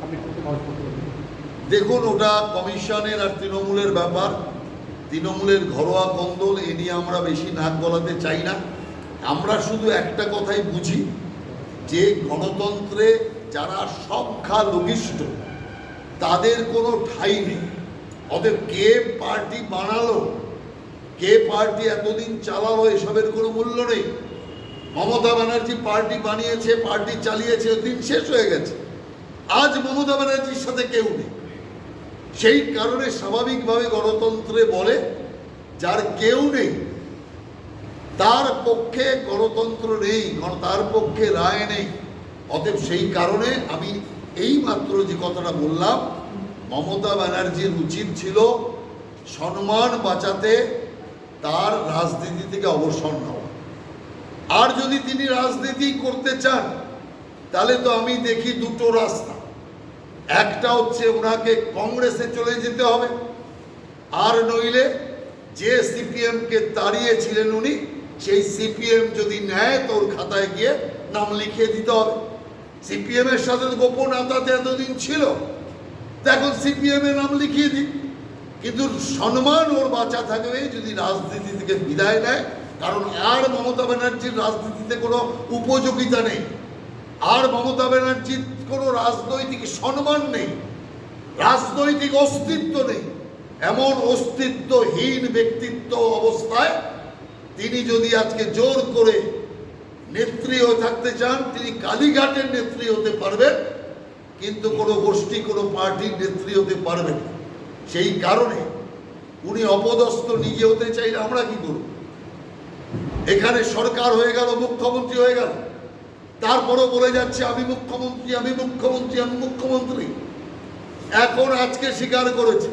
আপনি করতে সাহস করতে পারবেন? দেখুন, ওটা কমিশনের আর তৃণমূলের ব্যাপার, তৃণমূলের ঘরোয়া কন্দল, এ নিয়ে আমরা বেশি নাক গলাতে চাই না। আমরা শুধু একটা কথাই বুঝি যে গণতন্ত্রে যারা সংখ্যালঘিষ্ঠ তাদের কোনো ঠাঁই নেই। অতএব কে পার্টি বানালো, কে পার্টি এতদিন চালালো, এসবের কোনো মূল্য নেই। মমতা ব্যানার্জি পার্টি বানিয়েছে, পার্টি চালিয়েছে, দিন শেষ হয়ে গেছে। আজ মমতা ব্যানার্জির সাথে কেউ নেই। সেই কারণে স্বাভাবিকভাবে গণতন্ত্রে বলে যার কেউ নেই তার পক্ষে গণতন্ত্র নেই, তার পক্ষে রায় নেই। অতএব সেই কারণে আমি এই মাত্র যে কথাটা বললাম, মমতা ব্যানার্জির উচিত ছিল সম্মান বাঁচাতে তার রাজনীতি থেকে অবসর নেওয়া। আর যদি তিনি রাজনীতি করতে চান তাহলে তো আমি দেখি দুটো রাস্তা। একটা হচ্ছে ওনাকে কংগ্রেসে চলে যেতে হবে, আর নইলে যে সিপিএমকে তাড়িয়েছিলেন উনি, সেই সিপিএম যদি নেয় তোর খাতায় গিয়ে নাম লিখিয়ে দিতে হবে। সিপিএম এর সাথে গোপন আতাতে এতদিন ছিল, এখন সিপিএম এর নাম লিখিয়ে দিক, কিন্তু সম্মান ওর বাঁচা থাকবে যদি রাজনীতি থেকে বিদায় নেয়। কারণ আর মমতা ব্যানার্জির রাজনীতিতে কোনো উপযোগিতা নেই, আর মমতা ব্যানার্জির কোনো রাজনৈতিক সম্মান নেই, রাজনৈতিক অস্তিত্ব নেই। এমন অস্তিত্বহীন ব্যক্তিত্ব অবস্থায় তিনি যদি আজকে জোর করে নেত্রী হয়ে থাকতে চান, তিনি কালীঘাটের নেত্রী হতে পারবেন, কিন্তু কোনো গোষ্ঠী, কোনো পার্টির নেত্রী হতে পারবেন না। সেই কারণে উনি অপদস্থ নিজে হতে চাইলে আমরা কি করব? এখানে সরকার হয়ে গেল, মুখ্যমন্ত্রী হয়ে গেল, তারপরও বলে যাচ্ছে আমি মুখ্যমন্ত্রী, আমি মুখ্যমন্ত্রী, আমি মুখ্যমন্ত্রী। এখন আজকে স্বীকার করেছে,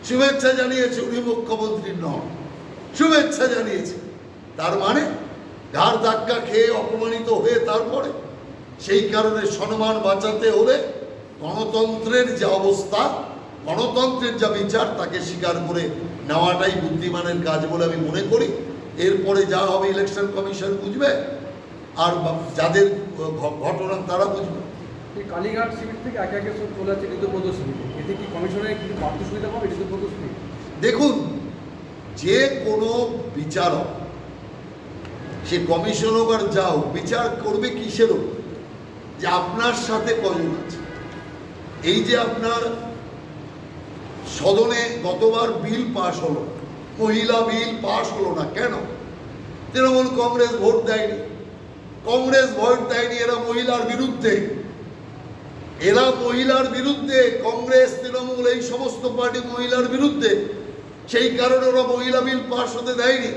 শুভেচ্ছা জানিয়েছে উনি মুখ্যমন্ত্রী নন, শুভেচ্ছা জানিয়েছে। তার মানে ঘাড় ধাক্কা খেয়ে অপমানিত হয়ে তারপরে সেই কারণে সম্মান বাঁচাতে হলে গণতন্ত্রের যে অবস্থা, গণতন্ত্রের যা বিচার, তাকে স্বীকার করে নেওয়াটাই বুদ্ধিমানের কাজ বলে আমি মনে করি। এরপরে যা হবে ইলেকশন কমিশন বুঝবে, আর যাদের ঘটনা তারা বুঝবে। এই কালীঘাট শিবির থেকে একে একে সব চলে যাচ্ছে ঋতুপদ শিবির, এতে কি কমিশনের কিছু বাড়তি সুবিধা পাবে ঋতুপদ শিবির? দেখুন, যে কোনো বিচারক, সে কমিশন হোক আর যা হোক, বিচার করবে কিসের হোক, যে আপনার সাথে কজন আছে। এই যে আপনার সদনে গতবার বিল পাশ হলো, মহিলা বিল পাশ হলো না কেন? তৃণমূল কংগ্রেস ভোট দেয়নি, কংগ্রেস ভোট দেয়নি, এরা মহিলার বিরুদ্ধে, এরা মহিলার বিরুদ্ধে, কংগ্রেস তৃণমূল এই সমস্ত পার্টি মহিলার বিরুদ্ধে। সেই কারণে ওরা মহিলা বিল পাশ হতে দেয়নি।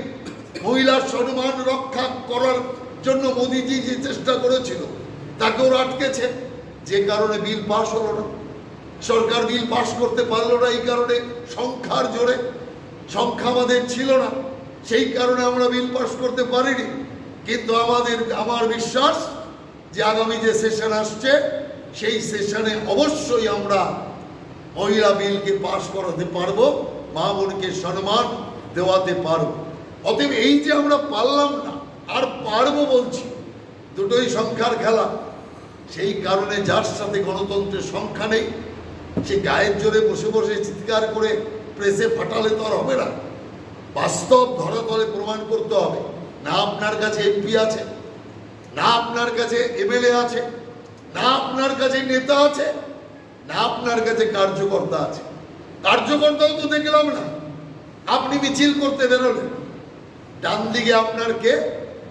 মহিলার সম্মান রক্ষা করার জন্য মোদিজি যে চেষ্টা করেছিল তাকে ওরা আটকেছে, যে কারণে বিল পাশ হলো না। সরকার বিল পাশ করতে পারলো না এই কারণে সংখ্যার জোরে, সংখ্যা আমাদের ছিল না, সেই কারণে আমরা বিল পাশ করতে পারিনি। কিন্তু আমার বিশ্বাস যে আগামী যে সেশন আসছে সেই সেশনে অবশ্যই আমরা মহিলা বিলকে পাশ করাতে পারবো, মা বোনকে সম্মান দেওয়াতে পারবো। অতএব এই যে আমরা পারলাম না, আর পারবো বলছি, দুটোই সংখ্যার খেলা। সেই কারণে যার সাথে গণতন্ত্রের সংখ্যা নেই, সে গায়ের জোরে বসে বসে চিৎকার করে প্রেসে ফাটালে তো আর হবে না। বাস্তব ধরাতলে প্রমাণ করতে হবে। না আপনার কাছে এমপি আছে, না আপনার কাছে এমএলএ আছে, না আপনার কাছে নেতা আছে, না আপনার কাছে কার্যকর্তা আছে। কার্যকর্তাও তো দেখলাম না। আপনি মিছিল করতে বেরোলেন, ডান দিকে আপনার কে?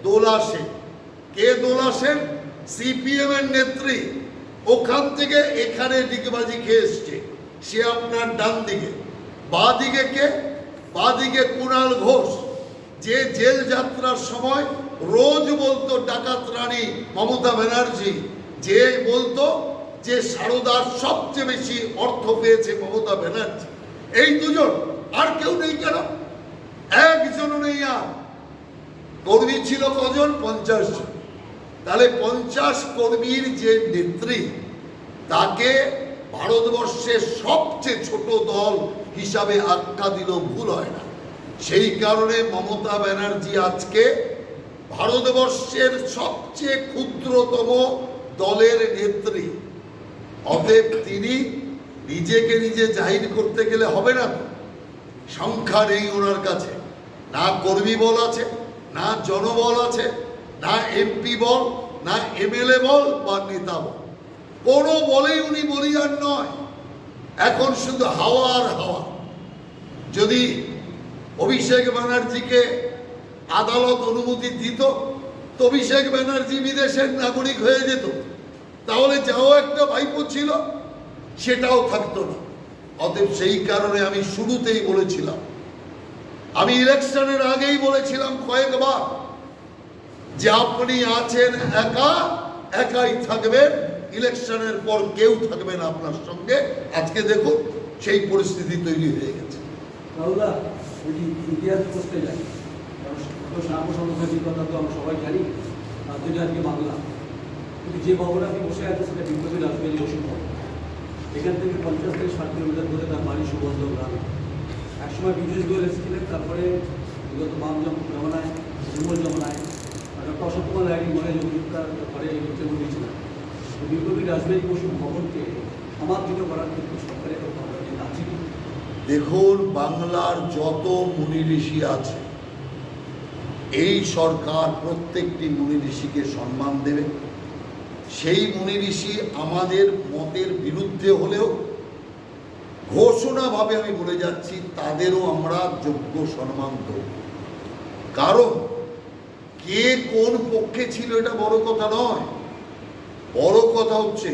দোলা সেন। কে দোলা সেন? সিপিএম এর নেত্রী, ওখান থেকে এখানে ডিগবাজি খেয়ে এসছে, সে আপনার ডান দিকে। বাঁ দিকে কে? বাঁ দিকে কুণাল ঘোষ, যে জেল যাত্রার সময় রোজ বলতো ডাকাত রানী মমতা ব্যানার্জি, যে বলতো যে সারদার সবচেয়ে বেশি অর্থ পেয়েছে মমতা ব্যানার্জি। এই দুজন, আর কেউ নেই কেন? একজনও নেই। আর কর্মী ছিল কজন? 50 জন। তাহলে 50 কর্মীর যে নেত্রী, তাকে ভারতবর্ষের সবচেয়ে ছোট দল হিসাবে আখ্যা দিল ভুল হয় না। সেই কারণে মমতা ব্যানার্জি আজকে ভারতবর্ষের সবচেয়ে ক্ষুদ্রতম দলের নেত্রী। অতএব তিনি নিজেকে নিজে জাহির করতে গেলে হবে না তো। সংখ্যা নেই ওনার কাছে, না কর্মী বল আছে, না জনবল আছে, না এমপি বল, না এমএলএ বল বা নেতা বল, কোনো বলেই উনি বলিয়ান নয়। এখন শুধু হাওয়া আর হাওয়া। যদি অভিষেক ব্যানার্জিকে আদালত অনুমতি দিত তো অভিষেক ব্যানার্জি বিদেশের নাগরিক হয়ে যেত, তাহলে যাও একটা ভাইপো ছিল সেটাও থাকতো না। অতএব সেই কারণে আমি শুরুতেই বলেছিলাম, আমি ইলেকশনের আগেই বলেছিলাম কয়েকবার যে আপনি আছেন একা, একাই থাকবেন, ইলেকশনের পর কেউ থাকবে না আপনার সঙ্গে। আজকে দেখুন সেই পরিস্থিতি তৈরি হয়ে গেছে। রাহুলদা, যদি ইতিহাস করতে যাই, সাংবাদিকতার কথা তো আমরা সবাই জানি, রাজধানী আজকে বাংলা, কিন্তু যে ভবনে আপনি বসে আছেন সেটা বিপ্লবী রাজবাড়ি ওষুধ ভবন। এখান থেকে 50 থেকে 60 কিলোমিটার ধরে তার বাড়ি সুবন্ধ গ্রাম। একসময় বিদ্যুৎ গোয়েল এসেছিলেন, তারপরে বিগত বাম জমানায়, তৃণমূল জমানায় ডক্টর অশোক কুমার রায় মনে যোগিতার ঘরে মুখ্যমন্ত্রী ছিলেন। বিপ্লবী রাজবাড়ি ওষুধ ভবনকে সমাদৃত করার ক্ষেত্রে সরকারের আছে কি? দেখুন, বাংলার যত মুনি ঋষি আছে, এই সরকার প্রত্যেকটি মুনি ঋষিকে সম্মান দেবে। সেই মুনি ঋষি আমাদের মতের বিরুদ্ধে হলেও ঘোষণাভাবে আমি বলে যাচ্ছি, তাদেরও আমরা যোগ্য সম্মান দেব। কারণ কে কোন পক্ষে ছিল এটা বড় কথা নয়, বড় কথা হচ্ছে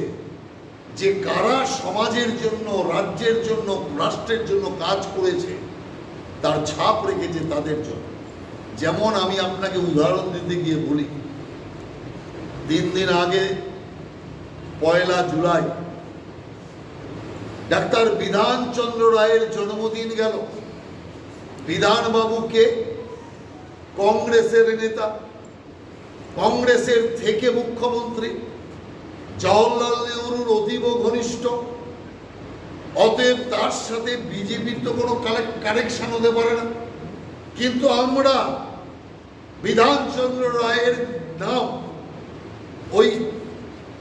যে কারা সমাজের জন্য, রাজ্যের জন্য, রাষ্ট্রের জন্য কাজ করেছে, তার ছাপ রেখেছে তাদের জন্য। যেমন আমি আপনাকে উদাহরণ দিতে গিয়ে বলি, 3 দিন আগে 1 জুলাই ডাক্তার বিধানচন্দ্র রায়ের জন্মদিন গেল। বিধানবাবুকে কংগ্রেসের নেতা, কংগ্রেসের থেকে মুখ্যমন্ত্রী, জওহরলাল নেহরুর অতীব ঘনিষ্ঠ, অতএব তার সাথে বিজেপির তো কোনো কানেকশন হতে পারে না। কিন্তু আমরা বিধানচন্দ্র রায়ের নাম ওই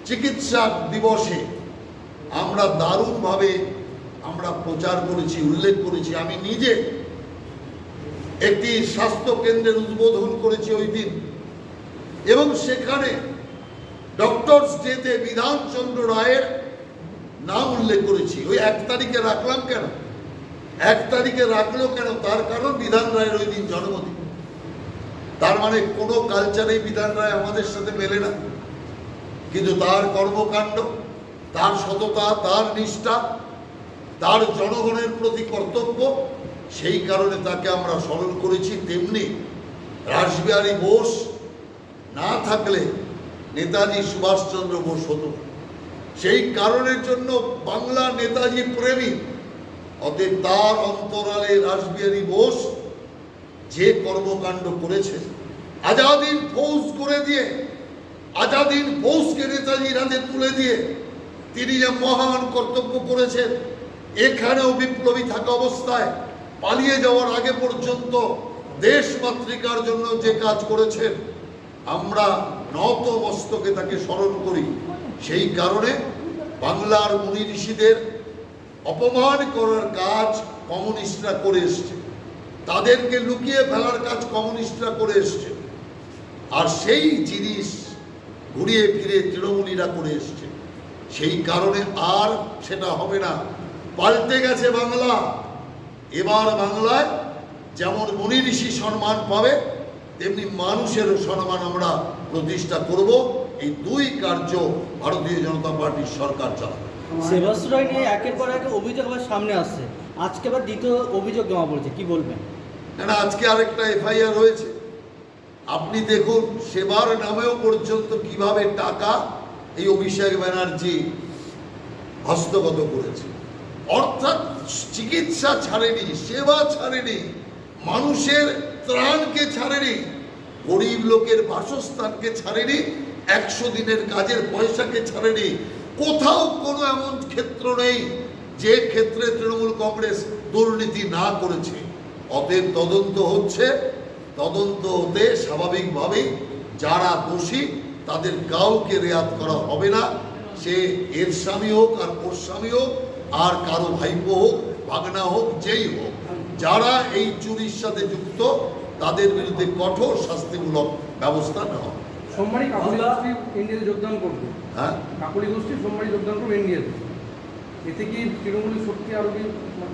চিকিৎসা দিবসে আমরা দারুণভাবে আমরা প্রচার করেছি, উল্লেখ করেছি। আমি নিজে একটি স্বাস্থ্য কেন্দ্রের উদ্বোধন করেছি ওই দিন, এবং সেখানে ডক্টরস ডেতে বিধানচন্দ্র রায়ের নাম উল্লেখ করেছি। ওই 1 তারিখে রাখলাম কেন? 1 তারিখে রাখলো কেন? তার কারণ বিধান রায়ের ওই দিন জন্মদিন। তার মানে কোনো কালচারেই বিধান রায় আমাদের সাথে মেলে না, কিন্তু তার কর্মকাণ্ড, তার সততা, তার নিষ্ঠা, তার জনগণের প্রতি কর্তব্য, সেই কারণে তাকে আমরা স্মরণ করেছি। তেমনি রাসবিহারী বোস না থাকলে নেতাজি সুভাষচন্দ্র বোস হতো। সেই কারণের জন্য বাংলা নেতাজি প্রেমী। অতএব তার অন্তরালে রাসবিহারী বোস যে কর্মকাণ্ড করেছে, আজাদিন ফৌজ করে দিয়ে, আজাদিন ফৌজকে নেতাজির হাতে তুলে দিয়ে তিনি যে মহান কর্তব্য করেছেন, এখানেও বিপ্লবী থাকা অবস্থায় পালিয়ে যাওয়ার আগে পর্যন্ত দেশ মাতৃকার জন্য যে কাজ করেছেন, আমরা নত মস্তকে তাকে স্মরণ করি। সেই কারণে বাংলার মুনি ঋষিদের অপমান করার কাজ কমিউনিস্টরা করে এসছে, তাদেরকে লুকিয়ে ফেলার কাজ কমিউনিস্টরা করে এসছে, আর সেই জিনিস ঘুরিয়ে ফিরে তৃণমূলীরা করে এসছে। সেই কারণে আর সেটা হবে না। পাল্টে গেছে বাংলা। এবার বাংলায় যেমন মুনি ঋষি সম্মান পাবে, তেমনি মানুষেরও সম্মান আমরা প্রতিষ্ঠা করব। এই 2 কার্য ভারতীয় জনতা পার্টির সরকার চালাবে। সেবাশ্রয় নিয়ে একের পর এক অভিযোগ আবার সামনে আসছে, আজকে আবার দ্বিতীয় অভিযোগ জমা পড়েছে, কি বলবেন? না, আজকে আরেকটা এফআইআর হয়েছে। আপনি দেখুন সেবার নামেও পর্যন্ত কিভাবে টাকা এই অভিষেক ব্যানার্জি হস্তগত করেছে। অর্থাৎ চিকিৎসা ছাড়েনি, সেবা ছাড়েনি, মানুষের ত্রাণকে ছাড়েনি, গরিব লোকের বাসস্থানকে ছাড়েনি, 100 দিনের কাজের পয়সাকে ছাড়েনি। কোথাও কোনো এমন ক্ষেত্র নেই যে ক্ষেত্রে তৃণমূল কংগ্রেস দুর্নীতি না করেছে। অতএব তদন্ত হচ্ছে, তদন্ত হতে স্বাভাবিকভাবেই যারা দোষী তাদের কাউকে রেয়াত করা হবে না। সে এর স্বামী হোক আর ওর স্বামী হোক আর কারো ভাইপো হোক ভাগনা হোক যেই হোক, যারা এই চুরির সাথে যুক্ত তাদের বিরুদ্ধে কঠোর শাস্তিমূলক ব্যবস্থা নেওয়া। সোমবারই কাকুলি গোষ্ঠী এনডিএতে যোগদান করবে। হ্যাঁ, কাকুলি গোষ্ঠী সোমবারই যোগদান করবে এনডিএতে। এতে কি তৃণমূলের শক্তি আরো কি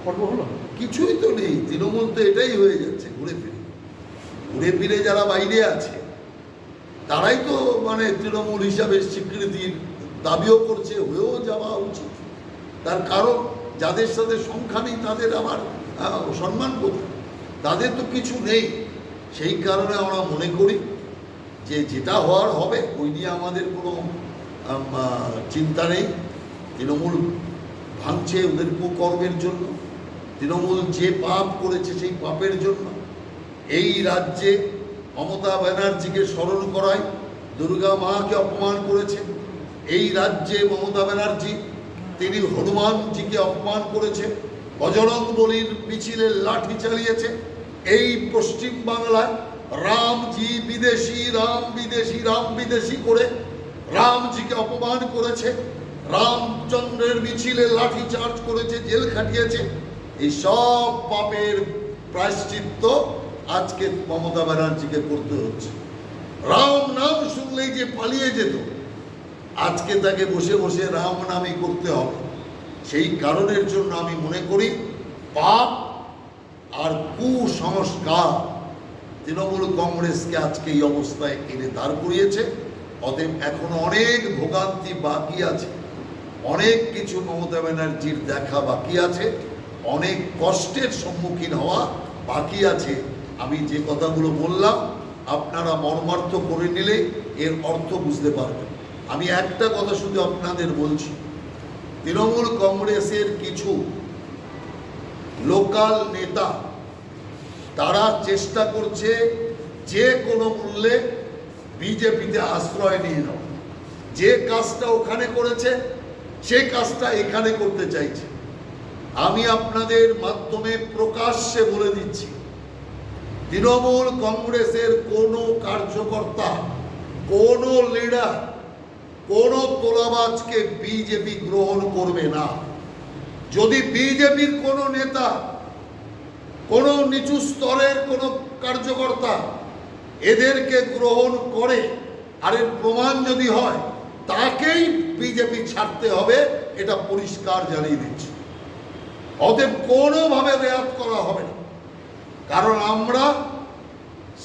খর্ব হলো? কিছুই তো নেই, তৃণমূল তো এটাই হয়ে যাচ্ছে ঘুরে ফিরে যারা বাইরে আছে তারাই তো মানে তৃণমূল হিসাবে স্বীকৃতির দাবিও করছে, হয়েও যাওয়া উচিত। তার কারণ যাদের সাথে সংখ্যা নেই তাদের আবার সম্মান কোথায়? তাদের তো কিছু নেই। সেই কারণে আমরা মনে করি যে যেটা হওয়ার হবে ওই নিয়ে আমাদের কোনো চিন্তা নেই। তৃণমূল ভাঙছে ওদের কুকর্মের জন্য, তৃণমূল যে পাপ করেছে সেই পাপের জন্য। এই রাজ্যে মমতা ব্যানার্জিকে স্মরণ করায় দুর্গা মাকে অপমান করেছে। এই রাজ্যে মমতা ব্যানার্জি তিনি হনুমানজিকে অপমান করেছে, বজরং বলির মিছিলে লাঠি চালিয়েছে। এই পশ্চিম বাংলায় রামজি বিদেশি, রাম বিদেশি, রাম বিদেশি করে রামজিকে অপমান করেছে, রামচন্দ্রের মিছিলে লাঠি চার্জ করেছে, জেল খাটিয়েছে। এই সব পাপের প্রায়শ্চিত্ত আজকে মমতা ব্যানার্জিকে করতে হচ্ছে। রাম নাম শুনলেই যে পালিয়ে যেত, আজকে তাকে বসে বসে রাম নামই করতে হবে। সেই কারণের জন্য আমি মনে করি পাপ আর কুসংস্কার তৃণমূল কংগ্রেসকে আজকে এই অবস্থায় এনে দাঁড় করিয়েছে। অতএব এখনো অনেক ভোগান্তি বাকি আছে, অনেক কিছু মমতা ব্যানার্জির দেখা বাকি আছে, অনেক কষ্টের সম্মুখীন হওয়া বাকি আছে। আমি যে কথাগুলো বললাম আপনারা মর্মার্থ করে নিলে এর অর্থ বুঝতে পারবেন। আমি একটা কথা শুধু আপনাদের বলছি, তৃণমূল কংগ্রেসের কিছু লোকাল নেতা তারা চেষ্টা করছে যে কোনো মূল্যে বিজেপিতে আশ্রয় নিয়ে নেওয়া। যে কাজটা ওখানে করেছে সেই কাজটা এখানে করতে চাইছে। আমি আপনাদের মাধ্যমে প্রকাশ্যে বলে দিচ্ছি, তৃণমূল কংগ্রেসের কোনো কার্যকর্তা, কোনো লিডার, কোনো তোলাবাজকে বিজেপি গ্রহণ করবে না। যদি বিজেপির কোনো নেতা, কোনো নিচু স্তরের কোনো কার্যকর্তা এদেরকে গ্রহণ করে আর এর প্রমাণ যদি হয়, তাকেই বিজেপি ছাড়তে হবে, এটা পরিষ্কার জানিয়ে দিচ্ছে। অতএব কোনোভাবে রেয়াত করা হবে না। কারণ আমরা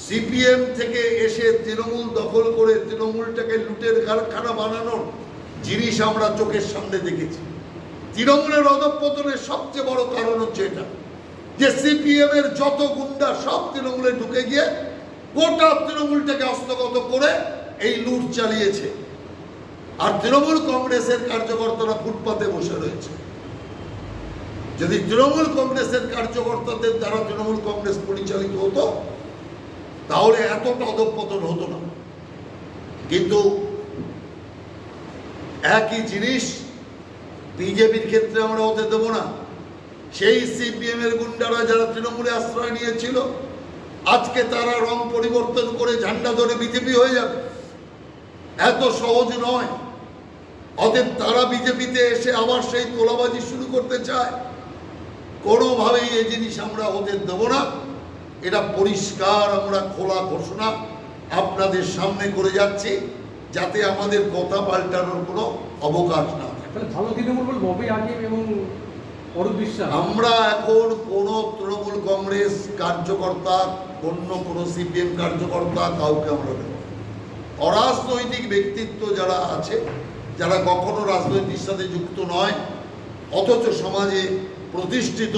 সিপিএম থেকে এসে তৃণমূল দখল করে তৃণমূলটাকে লুটের কারখানা বানানোর জিনিস আমরা চোখের সামনে দেখেছি। তৃণমূলের অধঃপতনের সবচেয়ে বড় কারণ হচ্ছে এটা, যে সিপিএম এর যত গুন্ডা সব তৃণমূলে ঢুকে গিয়ে গোটা তৃণমূলটাকে হস্তগত করে এই লুট চালিয়েছে। আর তৃণমূল কংগ্রেসের কার্যকর্তারা ফুটপাতে বসে রয়েছে। যদি তৃণমূল কংগ্রেসের কার্যকর্তাদের দ্বারা তৃণমূল কংগ্রেস পরিচালিত হতো তাহলে এতটা অধঃপতন হতো না। কিন্তু একই জিনিস বিজেপির ক্ষেত্রে আমরা হতে দেব না। সেই সিপিএম এর গুন্ডারা যারা তৃণমূলে আশ্রয় নিয়েছিল, আজকে তারা রং পরিবর্তন করে ঝান্ডা ধরে বিজেপি হয়ে যাবে, এত সহজ নয়। অতএব তারা বিজেপিতে এসে আবার সেই তোলাবাজি শুরু করতে চায়। কোনোভাবেই এই জিনিস আমরা হতে দেব না। এটা পরিষ্কার আমরা খোলা ঘোষণা আপনাদের সামনে করে যাচ্ছি, যাতে আমাদের কথা পাল্টানোর কোনো অবকাশ না থাকে। ভালো তৃণমূল বল ববি আজিম এবং অরূপ বিশ্বাস, আমরা এখন কোনো তৃণমূল কংগ্রেস কার্যকর্তা, অন্য কোনো সিপিএম কার্যকর্তা কাউকে আমরা দেব। অরাজনৈতিক ব্যক্তিত্ব যারা আছে, যারা কখনো রাজনৈতিক সাথে যুক্ত নয় অথচ সমাজে প্রতিষ্ঠিত,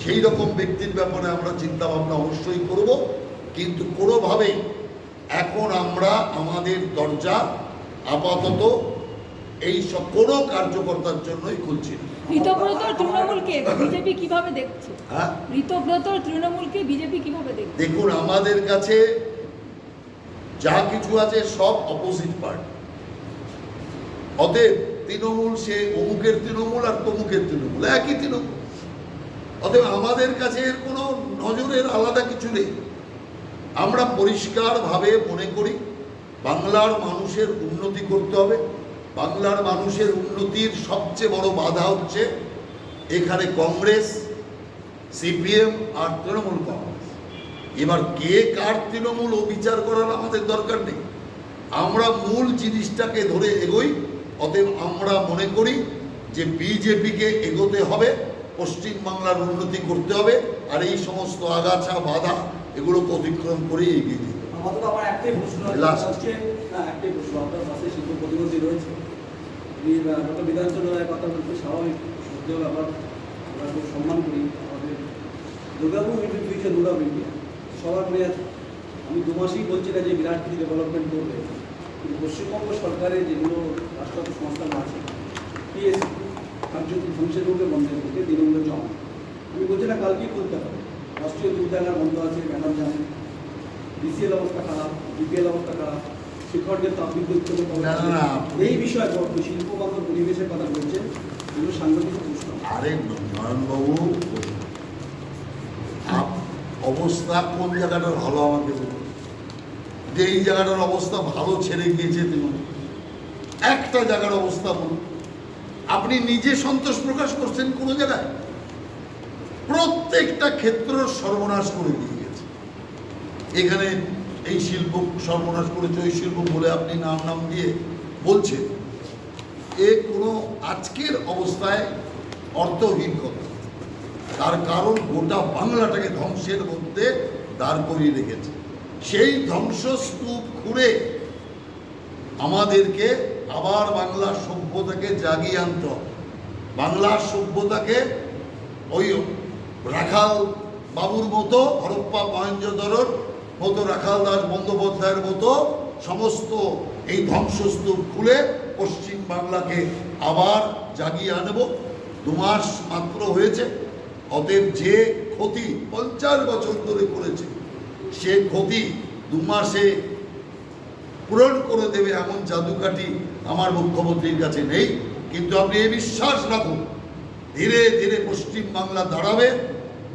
সেই রকম ব্যক্তির ব্যাপারে আমরা চিন্তা ভাবনা অবশ্যই করব। কিন্তু কোনোভাবেই এখন আমরা আমাদের দরজা আপাতত এই সব কোনো কার্যকর্তার জন্যই খুলছি না। ঋতব্রত তৃণমূলকে বিজেপি কিভাবে দেখছে? হ্যাঁ, ঋতব্রত তৃণমূলকে বিজেপি কিভাবে দেখছে? দেখুন, আমাদের কাছে যা কিছু আছে সব অপোজিট পার্টি। অতএব তৃণমূল সে অমুকের তৃণমূল আর তমুকের তৃণমূল, একই তৃণমূল। অতএব আমাদের কাছে এর কোনো নজরের আলাদা কিছু নেই। আমরা পরিষ্কারভাবে মনে করি বাংলার মানুষের উন্নতি করতে হবে, বাংলার মানুষের উন্নতির সবচেয়ে বড় বাধা হচ্ছে এখানে কংগ্রেস, সিপিএম আর তৃণমূল কংগ্রেস। এবার কে কার তৃণমূল ও বিচার করার আমাদের দরকার নেই, আমরা মূল জিনিসটাকে ধরে এগোই। অতএব আমরা মনে করি যে বিজেপিকে এগোতে হবে, পশ্চিমবাংলার উন্নতি করতে হবে, আর এই সমস্ত আগাছা বাধা এগুলোকে অতিক্রম করে এগিয়ে যেতে হবে। আমাদের আমার একটাই প্রশ্ন Last. হচ্ছে, না একটাই প্রশ্ন, আপনার পাশে শিল্প প্রতিমন্ত্রী রয়েছে, ডক্টর বিধানচন্দ্র রায় কথা বলতে স্বাভাবিক, সত্য ব্যাপার, আমরা খুব সম্মান করি। আমাদের Durgapur meeting future rule of India সবার মনে আছে। আমি 2 মাসেই বলছি না যে বিরাট কিছু ডেভেলপমেন্ট করবে, কিন্তু পশ্চিমবঙ্গ সরকারের যেগুলো রাষ্ট্রায়ত্ত সংস্থান আছে, পিএসসি কার্যত ধ্বংসের রূপে বন্ধের দিকে তৃণমূলের জমা। আমি বলছি না কালকেই খুলতে হবে, রাষ্ট্রীয় দুর্যোগের বন্ধ আছে, ম্যাডাম জানেন। ডিসিএল অবস্থা খারাপ, বিপিএল অবস্থা খারাপ, শিক্ষকদের তাপবিদ্যুৎ উৎপাদন না, না, না। এই বিষয়ে শিল্প বান্ধব পরিবেশের কথা বলছেন, এগুলো সাংবাদিক প্রশ্ন। আরে নয়নবাবু, অবস্থা কোন জায়গাটার ভালো আমাকে বলুন, যে এই জায়গাটার অবস্থা ভালো ছেড়ে গিয়েছে তৃণমূল, একটা জায়গার অবস্থা বলুন। আপনি নিজে সন্তোষ প্রকাশ করছেন কোন জায়গায়? প্রত্যেকটা ক্ষেত্র সর্বনাশ করে দিয়ে গেছে। এখানে এই শিল্প সর্বনাশ করেছে, ওই শিল্প বলে আপনি নাম দিয়ে বলছেন, এ কোনো আজকের অবস্থায় অর্থহীন কথা। তার কারণ গোটা বাংলাটাকে ধ্বংসের মধ্যে দাঁড় করিয়ে রেখেছে। সেই ধ্বংসস্তূপ খুঁড়ে আমাদেরকে আবার বাংলার সভ্যতাকে জাগিয়ে আনতে হবে। বাংলার সভ্যতাকে ওই রাখাল বাবুর মতো, হরপ্পা মহেঞ্জোদড়োর মতো, রাখাল দাস বন্দ্যোপাধ্যায়ের মতো সমস্ত এই ধ্বংসস্তূপ খুলে পশ্চিম বাংলাকে আবার জাগিয়ে আনব। 2 মাস মাত্র হয়েছে, অতএব যে ক্ষতি 50 বছর ধরে করেছে, সে ক্ষতি 2 মাসে পূরণ করে দেবে এমন জাদুকাঠি আমার মুখ্যমন্ত্রীর কাছে নেই। কিন্তু আপনি এই বিশ্বাস রাখুন, ধীরে ধীরে পশ্চিম বাংলা দাঁড়াবে,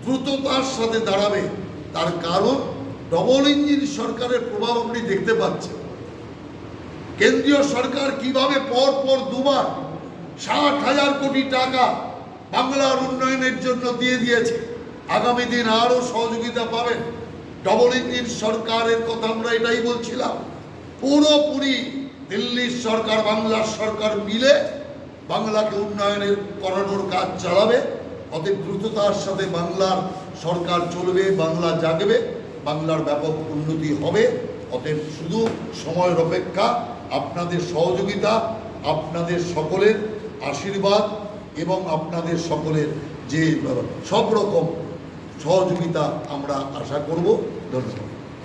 দ্রুততার সাথে দাঁড়াবে। তার কারণ ডবল ইঞ্জিন সরকারের প্রভাব আপনি দেখতে পাচ্ছেন। কেন্দ্রীয় সরকার কিভাবে পর পর 2 বার 60,000 কোটি টাকা বাংলার উন্নয়নের জন্য দিয়ে দিয়েছে। আগামী দিন আরও সহযোগিতা পাবেন। ডবল ইঞ্জিন সরকারের কথা আমরা এটাই বলছিলাম, পুরোপুরি দিল্লির সরকার বাংলার সরকার মিলে বাংলাকে উন্নয়নের করানোর কাজ চালাবে। অতএব দ্রুততার সাথে বাংলার সরকার চলবে, বাংলা জাগবে, বাংলার ব্যাপক উন্নতি হবে। অতএব শুধু সময়ের অপেক্ষা, আপনাদের সহযোগিতা, আপনাদের সকলের আশীর্বাদ এবং আপনাদের সকলের যে সব রকম সহযোগিতা আমরা আশা করব। ধন্যবাদ।